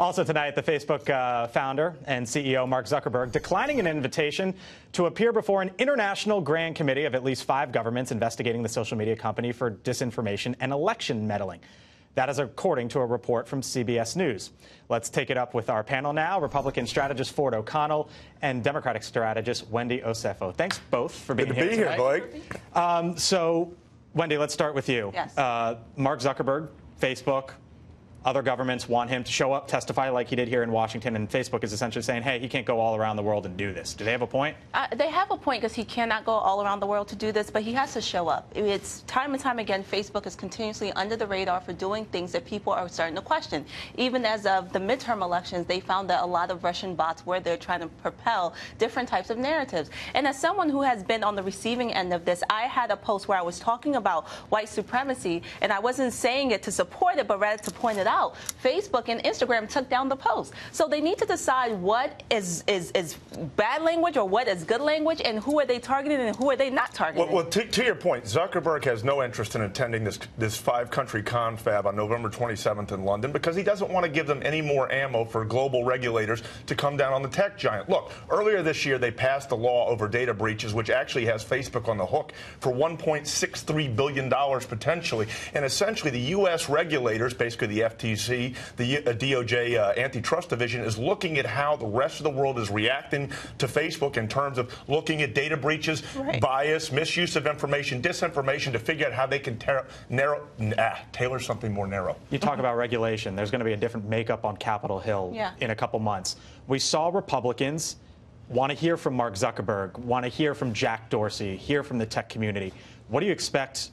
Also tonight, the Facebook founder and CEO Mark Zuckerberg declining an invitation to appear before an international grand committee of at least 5 governments investigating the social media company for disinformation and election meddling. That is according to a report from CBS News. Let's take it up with our panel now, Republican strategist Ford O'Connell and Democratic strategist Wendy Osefo. Thanks both for being here tonight. Good to be here, Blake. So, Wendy, let's start with you. Yes. Mark Zuckerberg, Facebook, other governments want him to show up, testify like he did here in Washington, and Facebook is essentially saying, hey, he can't go all around the world and do this. Do they have a point? They have a point because he cannot go all around the world to do this, but he has to show up. It's time and time again, Facebook is continuously under the radar for doing things that people are starting to question. Even as of the midterm elections, they found that a lot of Russian bots were there trying to propel different types of narratives. And as someone who has been on the receiving end of this, I had a post where I was talking about white supremacy, and I wasn't saying it to support it, but rather to point it out. Facebook and Instagram took down the post. So they need to decide what is bad language or what is good language, and who are they targeting and who are they not targeting. Well, to your point, Zuckerberg has no interest in attending this 5-country confab on November 27th in London because he doesn't want to give them any more ammo for global regulators to come down on the tech giant. Look, earlier this year they passed a law over data breaches, which actually has Facebook on the hook for $1.63 billion potentially. And essentially the U.S. regulators, basically the FTC, the DOJ antitrust division, is looking at how the rest of the world is reacting to Facebook in terms of looking at data breaches, bias, misuse of information, disinformation, to figure out how they can tailor something more narrow. You talk about regulation. There's going to be a different makeup on Capitol Hill in a couple months. We saw Republicans want to hear from Mark Zuckerberg, want to hear from Jack Dorsey, hear from the tech community. What do you expect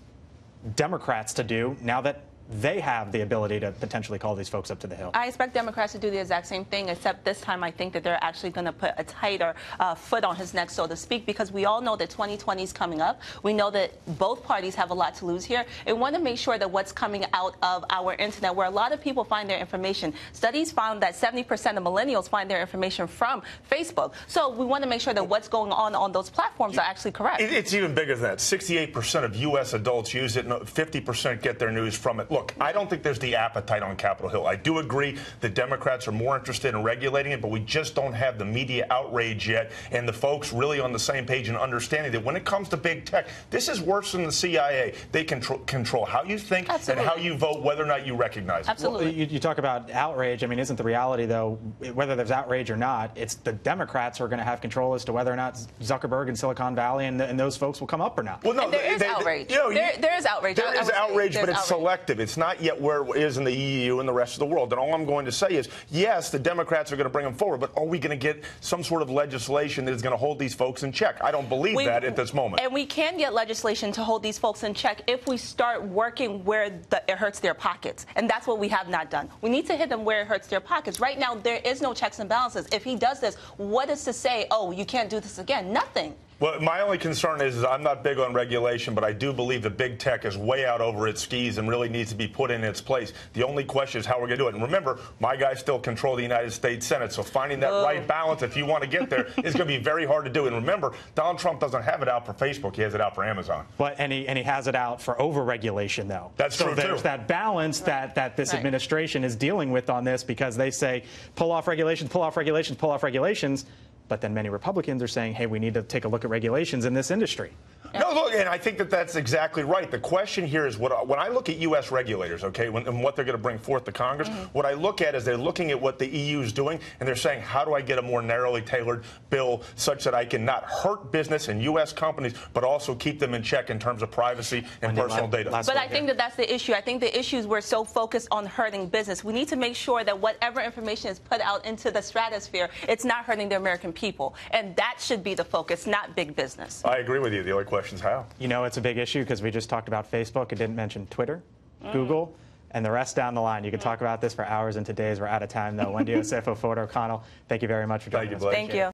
Democrats to do now that they have the ability to potentially call these folks up to the Hill? I expect Democrats to do the exact same thing, except this time I think that they're actually going to put a tighter foot on his neck, so to speak, because we all know that 2020 is coming up. We know that both parties have a lot to lose here, and want to make sure that what's coming out of our internet, where a lot of people find their information. Studies found that 70% of millennials find their information from Facebook. So we want to make sure that what's going on those platforms are actually correct. It's even bigger than that. 68% of U.S. adults use it, and 50% get their news from it. Look, I don't think there's the appetite on Capitol Hill. I do agree that Democrats are more interested in regulating it, but we just don't have the media outrage yet and the folks really on the same page and understanding that when it comes to big tech, this is worse than the CIA. They control how you think and how you vote, whether or not you recognize it. Absolutely. Well, you talk about outrage. I mean, isn't the reality, though, whether there's outrage or not, it's the Democrats who are going to have control as to whether or not Zuckerberg and Silicon Valley and those folks will come up or not? Well, no, and there is outrage. There is outrage. There is outrage, but it's selective. It's not yet where it is in the EU and the rest of the world. And all I'm going to say is, yes, the Democrats are going to bring them forward, but are we going to get some sort of legislation that is going to hold these folks in check? I don't believe that at this moment. And we can get legislation to hold these folks in check if we start working where it hurts their pockets. And that's what we have not done. We need to hit them where it hurts their pockets. Right now, there is no checks and balances. If he does this, what is to say, oh, you can't do this again? Nothing. Well, my only concern is I'm not big on regulation, but I do believe that big tech is way out over its skis and really needs to be put in its place. The only question is how we're going to do it. And remember, my guys still control the United States Senate, so finding that right balance, if you want to get there, is going to be very hard to do. And remember, Donald Trump doesn't have it out for Facebook. He has it out for Amazon. But and he has it out for over-regulation, though. That's true, too. So there's that balance that this administration is dealing with on this, because they say pull off regulations, pull off regulations, pull off regulations. But then many Republicans are saying, hey, we need to take a look at regulations in this industry. No, look, and I think that that's exactly right. The question here is, when I look at U.S. regulators, okay, and what they're going to bring forth to Congress, what I look at is they're looking at what the EU is doing, and they're saying, how do I get a more narrowly tailored bill such that I can not hurt business and U.S. companies, but also keep them in check in terms of privacy and personal data? But I think that that's the issue. I think the issue is we're so focused on hurting business. We need to make sure that whatever information is put out into the stratosphere, it's not hurting the American people. And that should be the focus, not big business. I agree with you. The only question is how. You know, it's a big issue because we just talked about Facebook. It didn't mention Twitter, Google, and the rest down the line. You could talk about this for hours and today. We're out of time, though. Wendy Osefo, Ford O'Connell, thank you very much for joining us. Thank you.